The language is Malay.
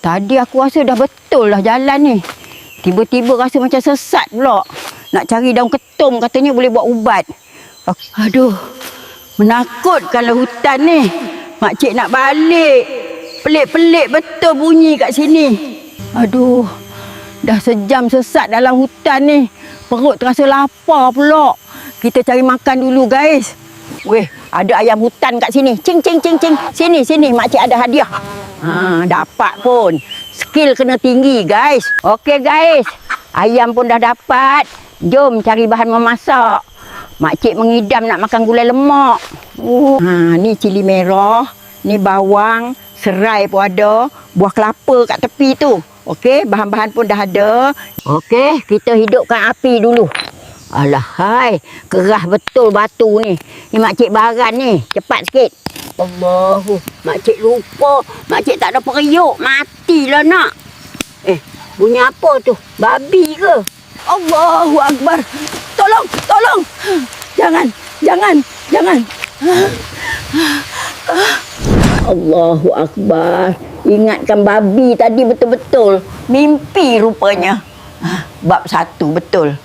Tadi aku rasa dah betul lah jalan ni. Tiba-tiba rasa macam sesat pula. Nak cari daun ketum katanya boleh buat ubat. Aduh, menakutkanlah hutan ni. Makcik nak balik. Pelik-pelik betul bunyi kat sini. Aduh, dah sejam sesat dalam hutan ni. Perut terasa lapar pula. Kita cari makan dulu guys. Weh, ada ayam hutan kat sini. Cing, cing, cing, cing. Sini, sini. Makcik ada hadiah. Dapat pun. Skill kena tinggi guys. Okey guys. Ayam pun dah dapat. Jom cari bahan memasak. Makcik mengidam nak makan gulai lemak. Ni cili merah. Ni bawang. Serai pun ada. Buah kelapa kat tepi tu. Okey, bahan-bahan pun dah ada. Okey, kita hidupkan api dulu. Alah, hai. Kerah betul batu ni. Ni makcik baran ni. Cepat sikit. Allahu. Makcik lupa. Makcik tak ada periuk. Matilah nak. Bunyi apa tu? Babi ke? Allahu Akbar. Tolong, tolong. Jangan, jangan, jangan. Allahu Akbar. Ingatkan babi tadi betul-betul. Mimpi rupanya. Bab 1 betul.